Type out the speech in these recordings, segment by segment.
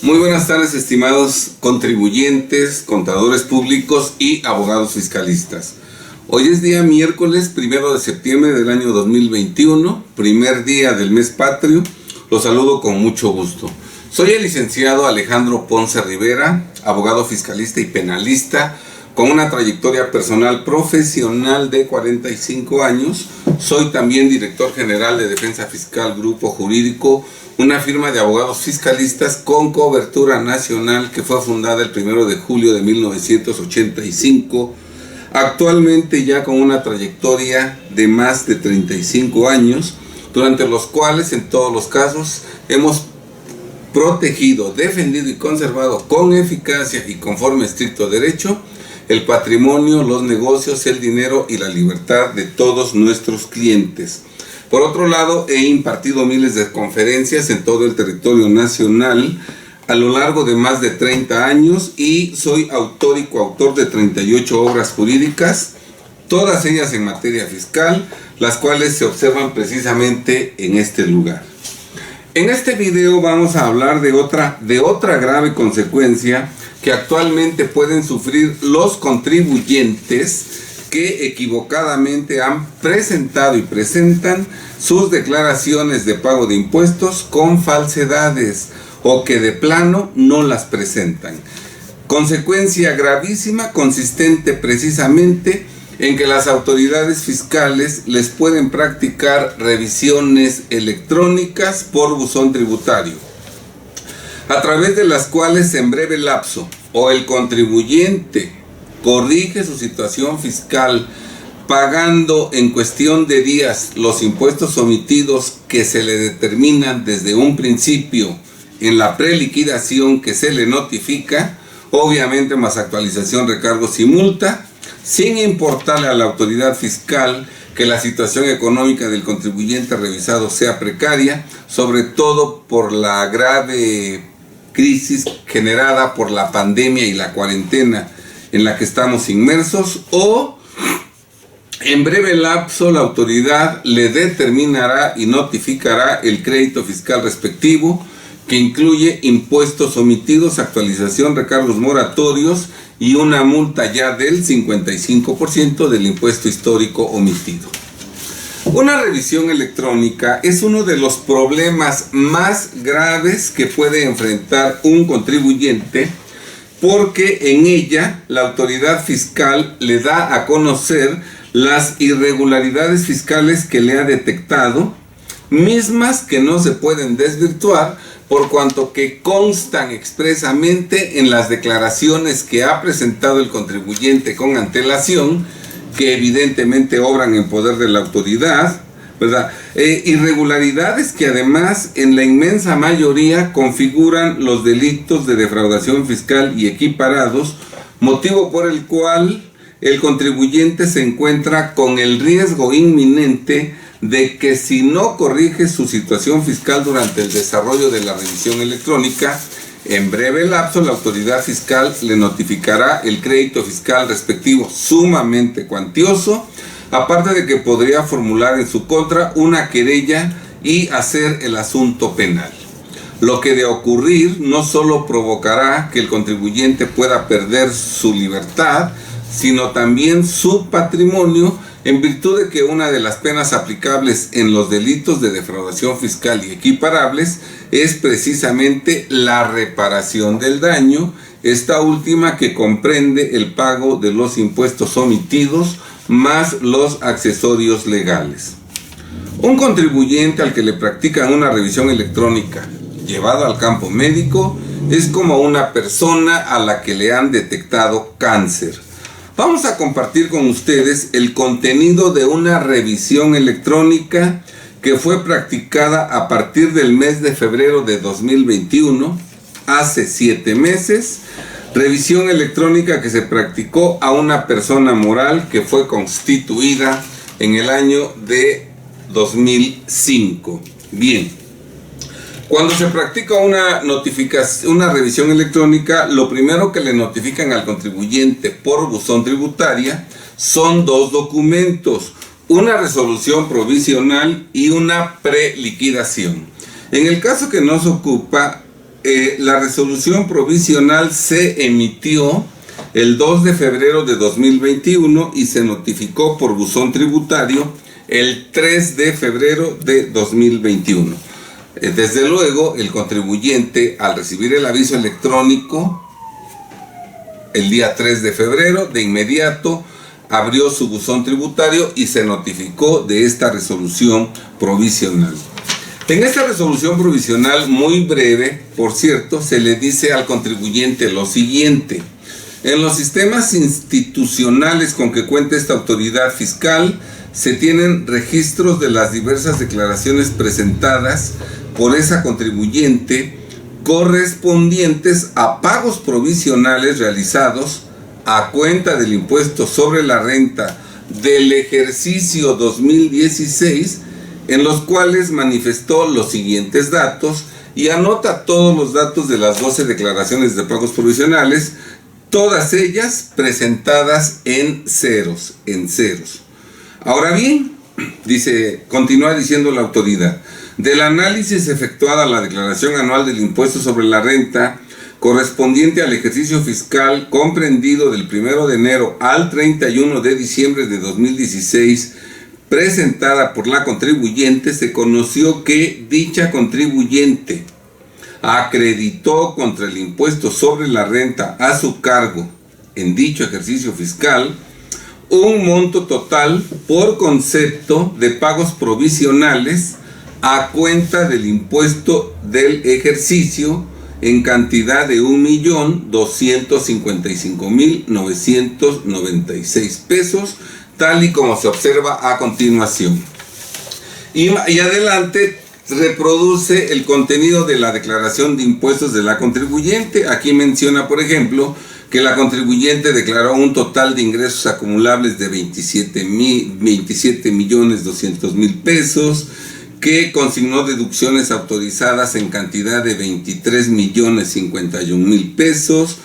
Muy buenas tardes, estimados contribuyentes, contadores públicos y abogados fiscalistas. Hoy es día miércoles 1 de septiembre del año 2021, primer día del mes patrio. Los saludo con mucho gusto. Soy el licenciado Alejandro Ponce Rivera, abogado fiscalista y penalista, con una trayectoria personal profesional de 45 años. Soy también director general de Defensa Fiscal Grupo Jurídico, una firma de abogados fiscalistas con cobertura nacional que fue fundada el 1 de julio de 1985, actualmente ya con una trayectoria de más de 35 años, durante los cuales en todos los casos hemos protegido, defendido y conservado con eficacia y conforme a estricto derecho el patrimonio, los negocios, el dinero y la libertad de todos nuestros clientes. Por otro lado, he impartido miles de conferencias en todo el territorio nacional a lo largo de más de 30 años y soy autor y coautor de 38 obras jurídicas, todas ellas en materia fiscal, las cuales se observan precisamente en este lugar. En este video vamos a hablar de otra grave consecuencia que actualmente pueden sufrir los contribuyentes que equivocadamente han presentado y presentan sus declaraciones de pago de impuestos con falsedades o que de plano no las presentan. Consecuencia gravísima consistente precisamente en que las autoridades fiscales les pueden practicar revisiones electrónicas por buzón tributario, a través de las cuales en breve lapso o el contribuyente corrige su situación fiscal pagando en cuestión de días los impuestos omitidos que se le determinan desde un principio en la preliquidación que se le notifica, obviamente más actualización, recargos y multa, sin importarle a la autoridad fiscal que la situación económica del contribuyente revisado sea precaria, sobre todo por la grave crisis generada por la pandemia y la cuarentena en la que estamos inmersos, o en breve lapso la autoridad le determinará y notificará el crédito fiscal respectivo, que incluye impuestos omitidos, actualización, recargos moratorios y una multa ya del 55% del impuesto histórico omitido. Una revisión electrónica es uno de los problemas más graves que puede enfrentar un contribuyente, porque en ella la autoridad fiscal le da a conocer las irregularidades fiscales que le ha detectado, mismas que no se pueden desvirtuar por cuanto que constan expresamente en las declaraciones que ha presentado el contribuyente con antelación, que evidentemente obran en poder de la autoridad, ¿verdad? Irregularidades que además en la inmensa mayoría configuran los delitos de defraudación fiscal y equiparados, motivo por el cual el contribuyente se encuentra con el riesgo inminente de que si no corrige su situación fiscal durante el desarrollo de la revisión electrónica, en breve lapso la autoridad fiscal le notificará el crédito fiscal respectivo sumamente cuantioso, aparte de que podría formular en su contra una querella y hacer el asunto penal. Lo que de ocurrir no solo provocará que el contribuyente pueda perder su libertad, sino también su patrimonio, en virtud de que una de las penas aplicables en los delitos de defraudación fiscal y equiparables es precisamente la reparación del daño, esta última que comprende el pago de los impuestos omitidos más los accesorios legales. Un contribuyente al que le practican una revisión electrónica llevado al campo médico es como una persona a la que le han detectado cáncer. Vamos a compartir con ustedes el contenido de una revisión electrónica que fue practicada a partir del mes de febrero de 2021, hace 7 meses, revisión electrónica que se practicó a una persona moral que fue constituida en el año de 2005. Bien, cuando se practica una revisión electrónica, lo primero que le notifican al contribuyente por buzón tributaria son 2 documentos: una resolución provisional y una preliquidación. En el caso que nos ocupa, La resolución provisional se emitió el 2 de febrero de 2021 y se notificó por buzón tributario el 3 de febrero de 2021. Desde luego, el contribuyente, al recibir el aviso electrónico el día 3 de febrero, de inmediato abrió su buzón tributario y se notificó de esta resolución provisional. En esta resolución provisional, muy breve, por cierto, se le dice al contribuyente lo siguiente: en los sistemas institucionales con que cuenta esta autoridad fiscal, se tienen registros de las diversas declaraciones presentadas por esa contribuyente correspondientes a pagos provisionales realizados a cuenta del impuesto sobre la renta del ejercicio 2016, en los cuales manifestó los siguientes datos y anota todos los datos de las 12 declaraciones de pagos provisionales, todas ellas presentadas en ceros. Ahora bien, continúa diciendo la autoridad: del análisis efectuado a la declaración anual del impuesto sobre la renta correspondiente al ejercicio fiscal comprendido del 1 de enero al 31 de diciembre de 2016, presentada por la contribuyente, se conoció que dicha contribuyente acreditó contra el impuesto sobre la renta a su cargo en dicho ejercicio fiscal un monto total por concepto de pagos provisionales a cuenta del impuesto del ejercicio en cantidad de 1.255.996 pesos, tal y como se observa a continuación. Y adelante reproduce el contenido de la declaración de impuestos de la contribuyente. Aquí menciona, por ejemplo, que la contribuyente declaró un total de ingresos acumulables de 27.200.000 pesos, que consignó deducciones autorizadas en cantidad de 23.051.000 pesos,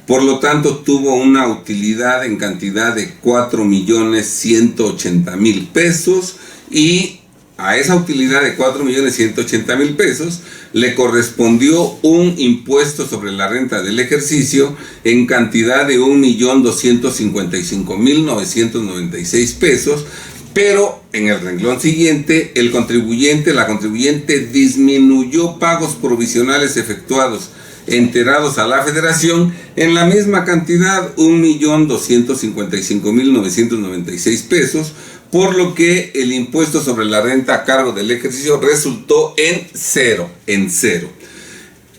por lo tanto tuvo una utilidad en cantidad de 4.180.000 pesos, y a esa utilidad de 4.180.000 pesos le correspondió un impuesto sobre la renta del ejercicio en cantidad de 1.255.996 pesos, pero en el renglón siguiente la contribuyente disminuyó pagos provisionales efectuados enterados a la Federación en la misma cantidad, 1.255.996 pesos, por lo que el impuesto sobre la renta a cargo del ejercicio resultó en cero.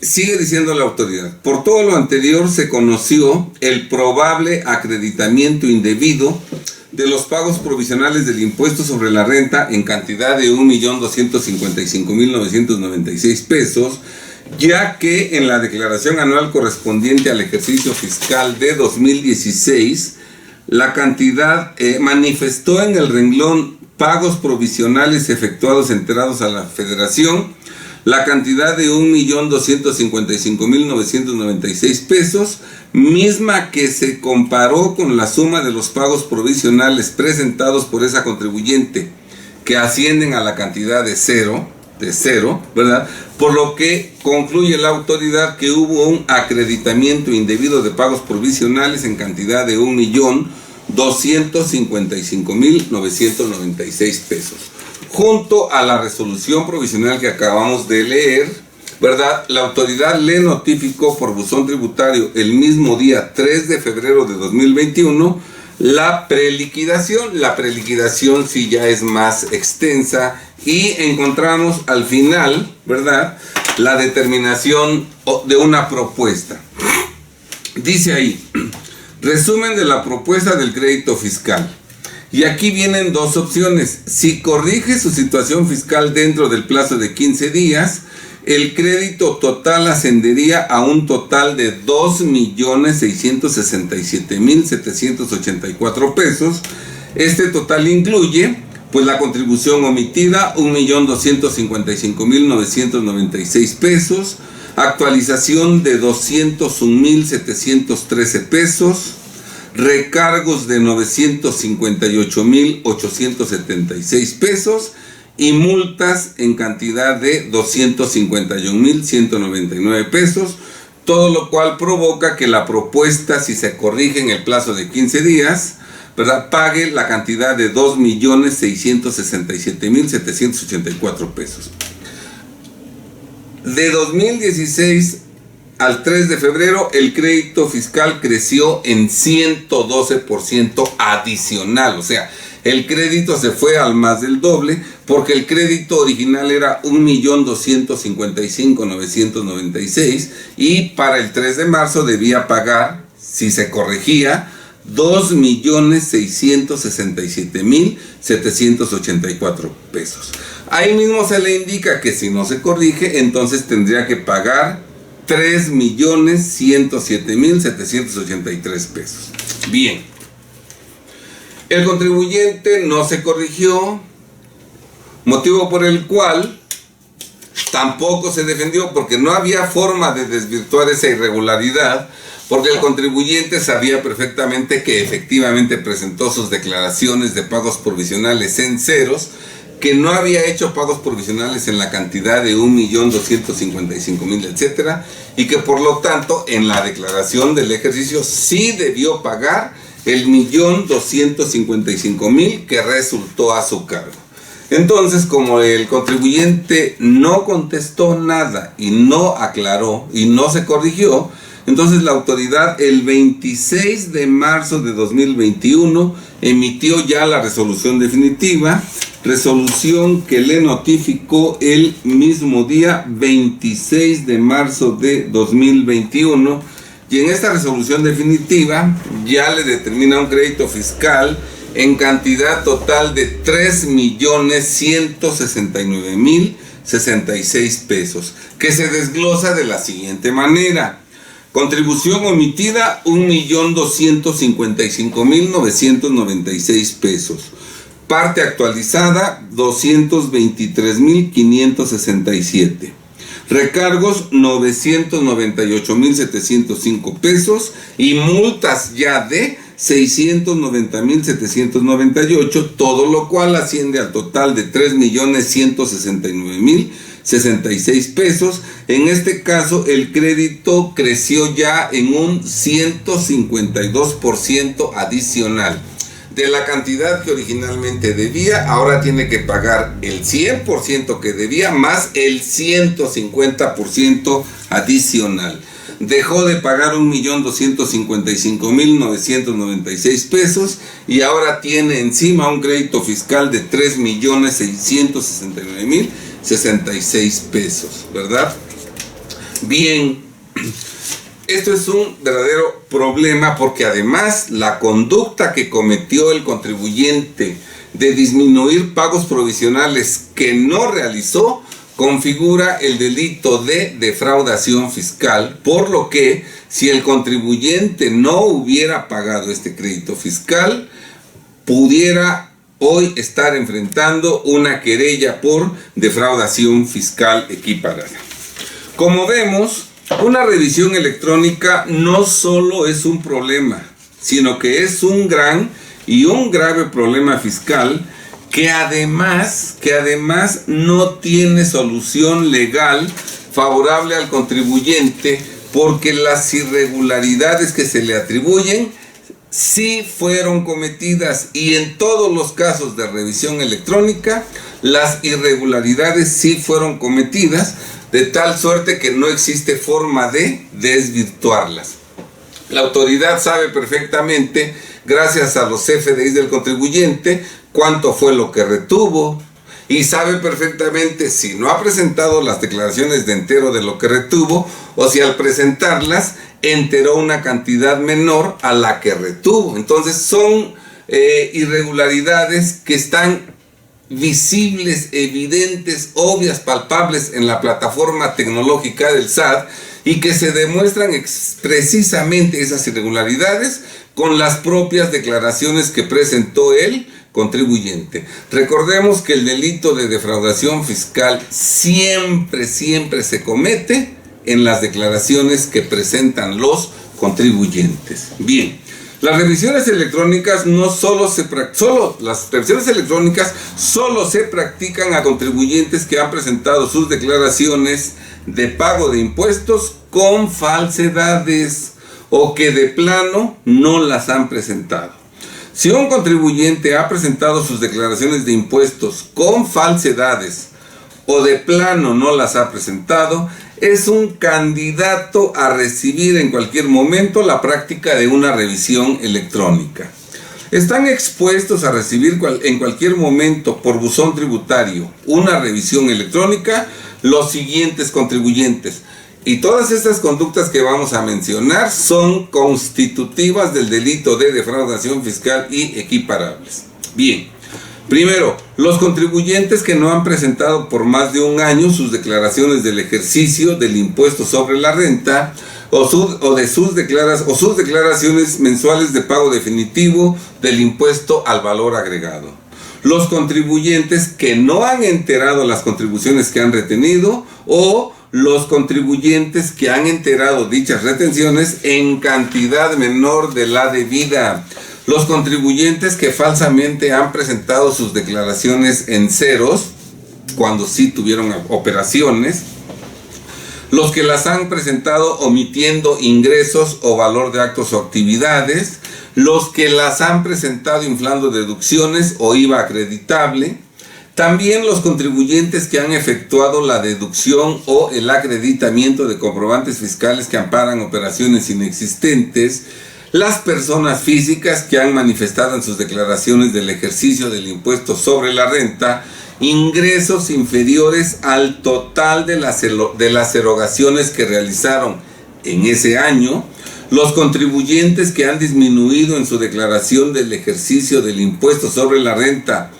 Sigue diciendo la autoridad: por todo lo anterior se conoció el probable acreditamiento indebido de los pagos provisionales del impuesto sobre la renta en cantidad de 1.255.996 pesos, ya que en la declaración anual correspondiente al ejercicio fiscal de 2016, la cantidad manifestó en el renglón pagos provisionales efectuados enterados a la Federación la cantidad de 1.255.996 pesos, misma que se comparó con la suma de los pagos provisionales presentados por esa contribuyente, que ascienden a la cantidad de cero, ¿verdad? Por lo que concluye la autoridad que hubo un acreditamiento indebido de pagos provisionales en cantidad de 1.255.996 pesos. Junto a la resolución provisional que acabamos de leer, ¿verdad?, la autoridad le notificó por buzón tributario el mismo día 3 de febrero de 2021 la preliquidación. La preliquidación sí ya es más extensa y encontramos al final, ¿verdad?, la determinación de una propuesta. Dice ahí: resumen de la propuesta del crédito fiscal. Y aquí vienen dos opciones. Si corrige su situación fiscal dentro del plazo de 15 días, el crédito total ascendería a un total de 2.667.784 pesos. Este total incluye, pues, la contribución omitida, 1.255.996 pesos, actualización de 201.713 pesos, recargos de 958.876 pesos y multas en cantidad de 251,199 pesos, todo lo cual provoca que la propuesta, si se corrige en el plazo de 15 días, ¿verdad?, pague la cantidad de 2,667,784 pesos. De 2016 al 3 de febrero, el crédito fiscal creció en 112% adicional. O sea, el crédito se fue al más del doble, porque el crédito original era 1,255,996 y para el 3 de marzo debía pagar, si se corregía, 2,667,784 pesos. Ahí mismo se le indica que si no se corrige, entonces tendría que pagar 3,107,783 pesos. Bien, el contribuyente no se corrigió, motivo por el cual tampoco se defendió, porque no había forma de desvirtuar esa irregularidad, porque el contribuyente sabía perfectamente que efectivamente presentó sus declaraciones de pagos provisionales en ceros, que no había hecho pagos provisionales en la cantidad de 1,255,000, etcétera, y que por lo tanto en la declaración del ejercicio sí debió pagar el 1,255,000 que resultó a su cargo. Entonces, como el contribuyente no contestó nada y no aclaró y no se corrigió, entonces la autoridad el 26 de marzo de 2021 emitió ya la resolución definitiva, resolución que le notificó el mismo día 26 de marzo de 2021, y en esta resolución definitiva ya le determina un crédito fiscal en cantidad total de 3,169,066 pesos, que se desglosa de la siguiente manera: contribución omitida 1,255,996 pesos, parte actualizada 223,567, recargos 998,705 pesos y multas ya de 690,798, todo lo cual asciende al total de 3,169,066 pesos. En este caso, el crédito creció ya en un 152% adicional. De la cantidad que originalmente debía, ahora tiene que pagar el 100% que debía más el 150% adicional. Dejó de pagar 1,255,996 pesos y ahora tiene encima un crédito fiscal de 3,669,066 pesos, ¿verdad? Bien, esto es un verdadero problema, porque además la conducta que cometió el contribuyente de disminuir pagos provisionales que no realizó configura el delito de defraudación fiscal, por lo que si el contribuyente no hubiera pagado este crédito fiscal, pudiera hoy estar enfrentando una querella por defraudación fiscal equiparada. Como vemos, una revisión electrónica no solo es un problema, sino que es un gran y un grave problema fiscal que además no tiene solución legal favorable al contribuyente, porque las irregularidades que se le atribuyen sí fueron cometidas, y en todos los casos de revisión electrónica las irregularidades sí fueron cometidas, de tal suerte que no existe forma de desvirtuarlas. La autoridad sabe perfectamente, gracias a los CFDIs del contribuyente, cuánto fue lo que retuvo, y sabe perfectamente si no ha presentado las declaraciones de entero de lo que retuvo, o si al presentarlas enteró una cantidad menor a la que retuvo. Entonces son irregularidades que están visibles, evidentes, obvias, palpables en la plataforma tecnológica del SAT, y que se demuestran precisamente esas irregularidades con las propias declaraciones que presentó el contribuyente. Recordemos que el delito de defraudación fiscal siempre se comete en las declaraciones que presentan los contribuyentes. Bien, Las revisiones electrónicas las revisiones electrónicas solo se practican a contribuyentes que han presentado sus declaraciones de pago de impuestos con falsedades o que de plano no las han presentado. Si un contribuyente ha presentado sus declaraciones de impuestos con falsedades o de plano no las ha presentado, es un candidato a recibir en cualquier momento la práctica de una revisión electrónica. Están expuestos a recibir en cualquier momento por buzón tributario una revisión electrónica los siguientes contribuyentes. Y todas estas conductas que vamos a mencionar son constitutivas del delito de defraudación fiscal y equiparables. Bien. Primero, los contribuyentes que no han presentado por más de un año sus declaraciones del ejercicio del impuesto sobre la renta sus declaraciones mensuales de pago definitivo del impuesto al valor agregado. Los contribuyentes que no han enterado las contribuciones que han retenido o los contribuyentes que han enterado dichas retenciones en cantidad menor de la debida. Los contribuyentes que falsamente han presentado sus declaraciones en ceros, cuando sí tuvieron operaciones. Los que las han presentado omitiendo ingresos o valor de actos o actividades. Los que las han presentado inflando deducciones o IVA acreditable. También los contribuyentes que han efectuado la deducción o el acreditamiento de comprobantes fiscales que amparan operaciones inexistentes. Las personas físicas que han manifestado en sus declaraciones del ejercicio del impuesto sobre la renta ingresos inferiores al total de las erogaciones que realizaron en ese año. Los contribuyentes que han disminuido en su declaración del ejercicio del impuesto sobre la renta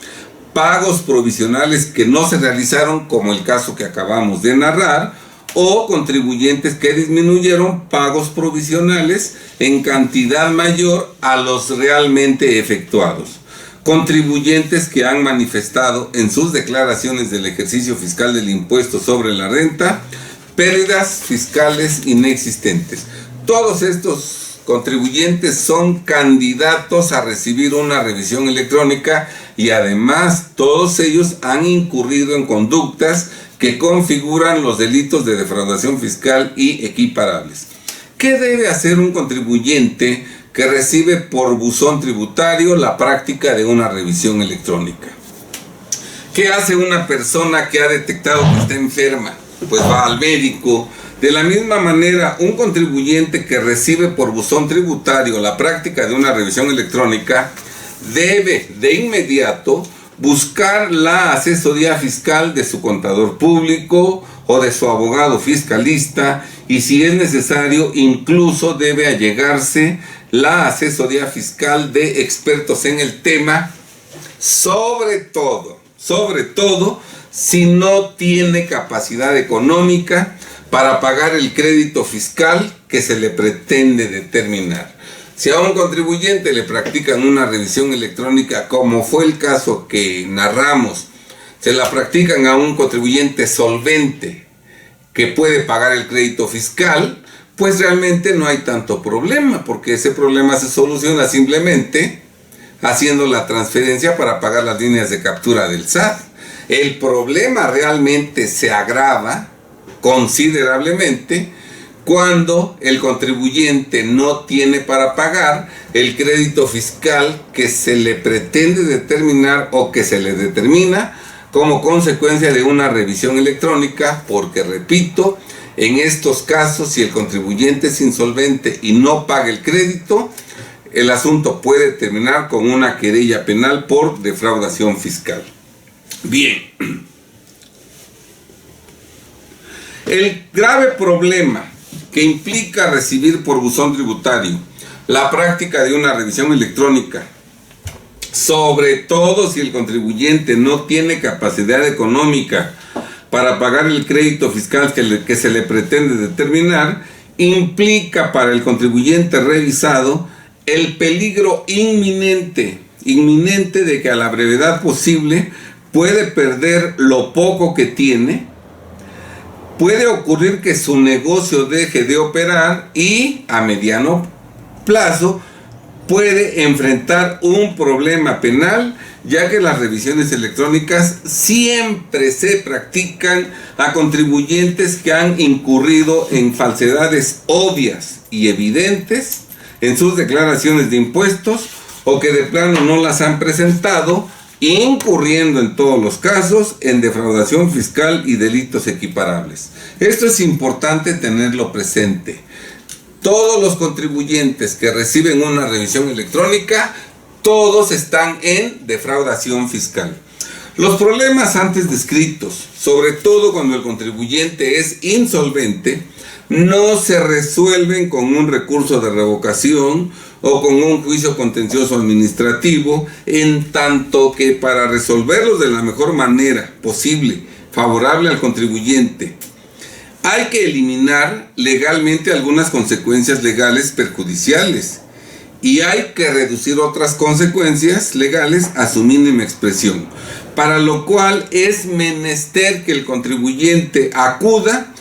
pagos provisionales que no se realizaron, como el caso que acabamos de narrar, o contribuyentes que disminuyeron pagos provisionales en cantidad mayor a los realmente efectuados. Contribuyentes que han manifestado en sus declaraciones del ejercicio fiscal del impuesto sobre la renta pérdidas fiscales inexistentes. Todos estos contribuyentes son candidatos a recibir una revisión electrónica y además todos ellos han incurrido en conductas que configuran los delitos de defraudación fiscal y equiparables. ¿Qué debe hacer un contribuyente que recibe por buzón tributario la práctica de una revisión electrónica? ¿Qué hace una persona que ha detectado que está enferma? Pues va al médico. De la misma manera, un contribuyente que recibe por buzón tributario la práctica de una revisión electrónica debe de inmediato buscar la asesoría fiscal de su contador público o de su abogado fiscalista y, si es necesario, incluso debe allegarse la asesoría fiscal de expertos en el tema, sobre todo si no tiene capacidad económica para pagar el crédito fiscal que se le pretende determinar. Si a un contribuyente le practican una revisión electrónica, como fue el caso que narramos, se la practican a un contribuyente solvente que puede pagar el crédito fiscal, pues realmente no hay tanto problema, porque ese problema se soluciona simplemente haciendo la transferencia para pagar las líneas de captura del SAT. El problema realmente se agrava considerablemente cuando el contribuyente no tiene para pagar el crédito fiscal que se le pretende determinar o que se le determina como consecuencia de una revisión electrónica, porque repito, en estos casos, si el contribuyente es insolvente y no paga el crédito, el asunto puede terminar con una querella penal por defraudación fiscal. Bien. El grave problema que implica recibir por buzón tributario la práctica de una revisión electrónica, sobre todo si el contribuyente no tiene capacidad económica para pagar el crédito fiscal que se le pretende determinar, implica para el contribuyente revisado el peligro inminente de que a la brevedad posible puede perder lo poco que tiene. Puede ocurrir que su negocio deje de operar y a mediano plazo puede enfrentar un problema penal, ya que las revisiones electrónicas siempre se practican a contribuyentes que han incurrido en falsedades obvias y evidentes en sus declaraciones de impuestos o que de plano no las han presentado, incurriendo en todos los casos en defraudación fiscal y delitos equiparables. Esto es importante tenerlo presente. Todos los contribuyentes que reciben una revisión electrónica, todos están en defraudación fiscal. Los problemas antes descritos, sobre todo cuando el contribuyente es insolvente, no se resuelven con un recurso de revocación o con un juicio contencioso administrativo, en tanto que para resolverlos de la mejor manera posible, favorable al contribuyente, hay que eliminar legalmente algunas consecuencias legales perjudiciales y hay que reducir otras consecuencias legales a su mínima expresión, para lo cual es menester que el contribuyente acuda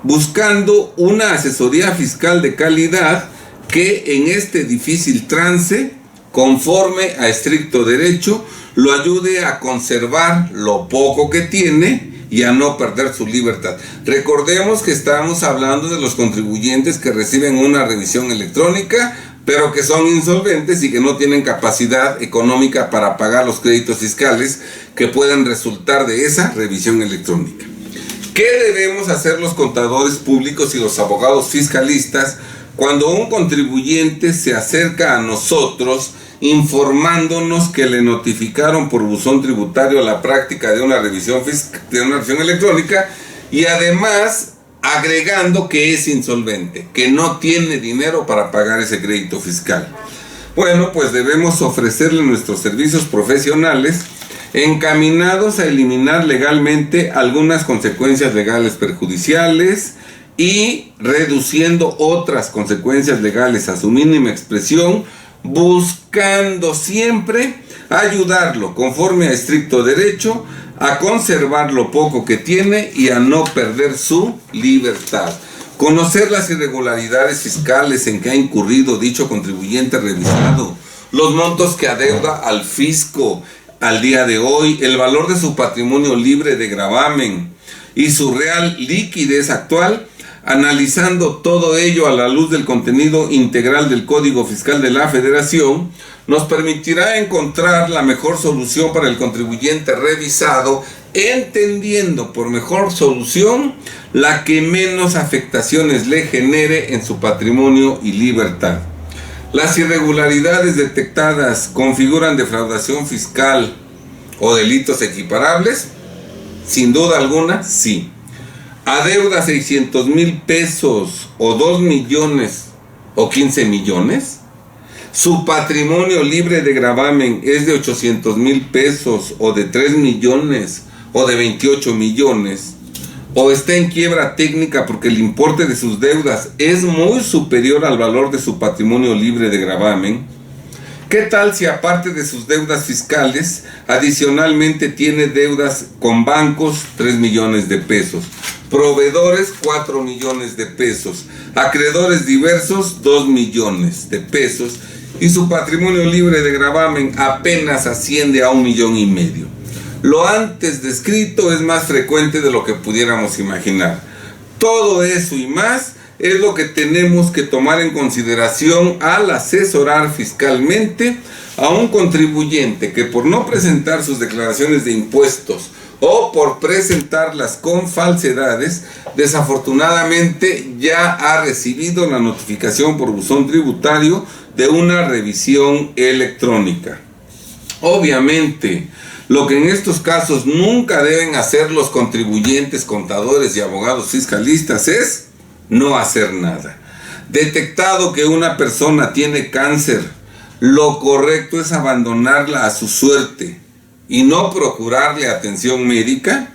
buscando una asesoría fiscal de calidad que en este difícil trance, conforme a estricto derecho, lo ayude a conservar lo poco que tiene y a no perder su libertad. Recordemos que estamos hablando de los contribuyentes que reciben una revisión electrónica, pero que son insolventes y que no tienen capacidad económica para pagar los créditos fiscales que pueden resultar de esa revisión electrónica. ¿Qué debemos hacer los contadores públicos y los abogados fiscalistas cuando un contribuyente se acerca a nosotros informándonos que le notificaron por buzón tributario la práctica de una revisión electrónica y además agregando que es insolvente, que no tiene dinero para pagar ese crédito fiscal? Bueno, pues debemos ofrecerle nuestros servicios profesionales encaminados a eliminar legalmente algunas consecuencias legales perjudiciales y reduciendo otras consecuencias legales a su mínima expresión, buscando siempre ayudarlo conforme a estricto derecho a conservar lo poco que tiene y a no perder su libertad. Conocer las irregularidades fiscales en que ha incurrido dicho contribuyente revisado, los montos que adeuda al fisco al día de hoy, el valor de su patrimonio libre de gravamen y su real liquidez actual, analizando todo ello a la luz del contenido integral del Código Fiscal de la Federación, nos permitirá encontrar la mejor solución para el contribuyente revisado, entendiendo por mejor solución la que menos afectaciones le genere en su patrimonio y libertad. Las irregularidades detectadas configuran defraudación fiscal o delitos equiparables. Sin duda alguna, sí. ¿Adeuda 600,000 pesos o 2 millones o 15 millones? ¿Su patrimonio libre de gravamen es de 800,000 pesos o de 3 millones o de 28 millones? ¿O está en quiebra técnica porque el importe de sus deudas es muy superior al valor de su patrimonio libre de gravamen? ¿Qué tal si aparte de sus deudas fiscales, adicionalmente tiene deudas con bancos 3 millones de pesos, proveedores 4 millones de pesos, acreedores diversos 2 millones de pesos y su patrimonio libre de gravamen apenas asciende a 1,5 millones? Lo antes descrito es más frecuente de lo que pudiéramos imaginar. Todo eso y más es lo que tenemos que tomar en consideración al asesorar fiscalmente a un contribuyente que por no presentar sus declaraciones de impuestos o por presentarlas con falsedades, desafortunadamente ya ha recibido la notificación por buzón tributario de una revisión electrónica. Obviamente, lo que en estos casos nunca deben hacer los contribuyentes, contadores y abogados fiscalistas es no hacer nada. Detectado que una persona tiene cáncer, lo correcto es abandonarla a su suerte y no procurarle atención médica.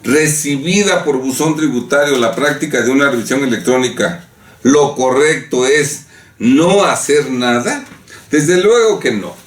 Recibida por buzón tributario la práctica de una revisión electrónica, lo correcto es no hacer nada. Desde luego que no.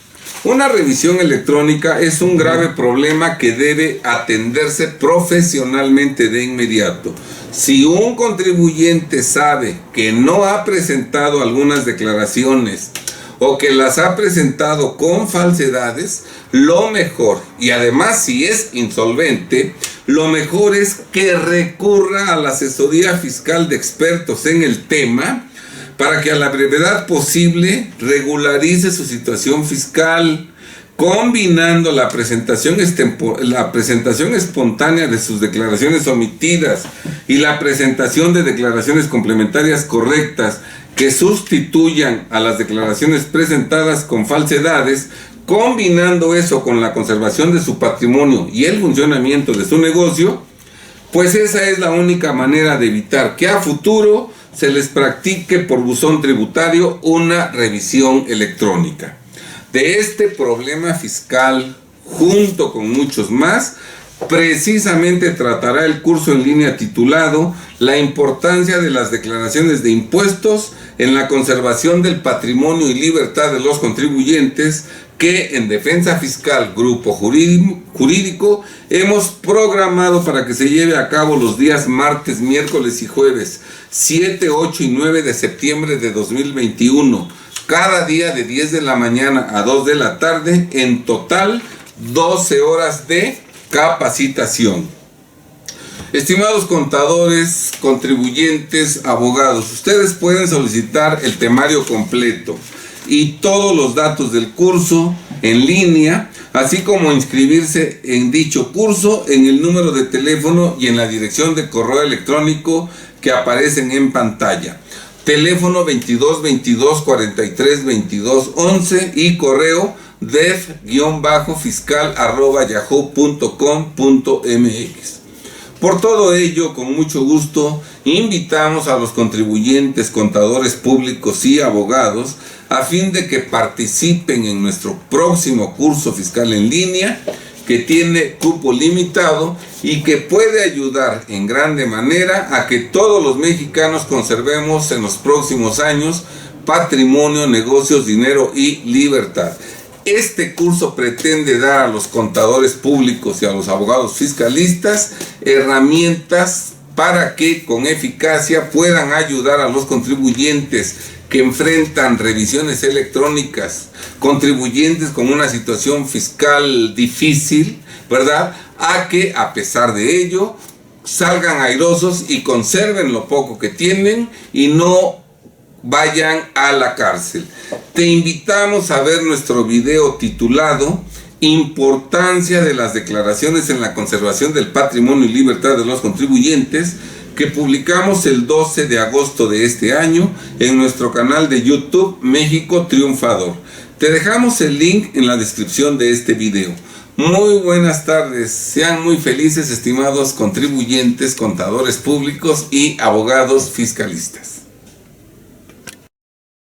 Una revisión electrónica es un grave problema que debe atenderse profesionalmente de inmediato. Si un contribuyente sabe que no ha presentado algunas declaraciones o que las ha presentado con falsedades, lo mejor, y además si es insolvente, lo mejor es que recurra a la asesoría fiscal de expertos en el tema para que a la brevedad posible regularice su situación fiscal, combinando la presentación espontánea de sus declaraciones omitidas y la presentación de declaraciones complementarias correctas que sustituyan a las declaraciones presentadas con falsedades, combinando eso con la conservación de su patrimonio y el funcionamiento de su negocio, pues esa es la única manera de evitar que a futuro se les practique por buzón tributario una revisión electrónica. De este problema fiscal, junto con muchos más, precisamente tratará el curso en línea titulado La importancia de las declaraciones de impuestos en la conservación del patrimonio y libertad de los contribuyentes, que en Defensa Fiscal Grupo Jurídico hemos programado para que se lleve a cabo los días martes, miércoles y jueves 7, 8 y 9 de septiembre de 2021, cada día de 10 de la mañana a 2 de la tarde, en total 12 horas de capacitación. Estimados contadores, contribuyentes, abogados, ustedes pueden solicitar el temario completo y todos los datos del curso en línea, así como inscribirse en dicho curso en el número de teléfono y en la dirección de correo electrónico que aparecen en pantalla. Teléfono 22 22 43 22 11 y correo def-fiscal@yahoo.com.mx. Por todo ello, con mucho gusto, invitamos a los contribuyentes, contadores públicos y abogados a fin de que participen en nuestro próximo curso fiscal en línea, que tiene cupo limitado y que puede ayudar en grande manera a que todos los mexicanos conservemos en los próximos años patrimonio, negocios, dinero y libertad. Este curso pretende dar a los contadores públicos y a los abogados fiscalistas herramientas para que con eficacia puedan ayudar a los contribuyentes que enfrentan revisiones electrónicas, contribuyentes con una situación fiscal difícil, ¿verdad?, a que a pesar de ello salgan airosos y conserven lo poco que tienen y no vayan a la cárcel. Te invitamos a ver nuestro video titulado Importancia de las declaraciones en la conservación del patrimonio y libertad de los contribuyentes, que publicamos el 12 de agosto de este año en nuestro canal de YouTube México Triunfador. Te dejamos el link en la descripción de este video. Muy buenas tardes, sean muy felices, estimados contribuyentes, contadores públicos y abogados fiscalistas.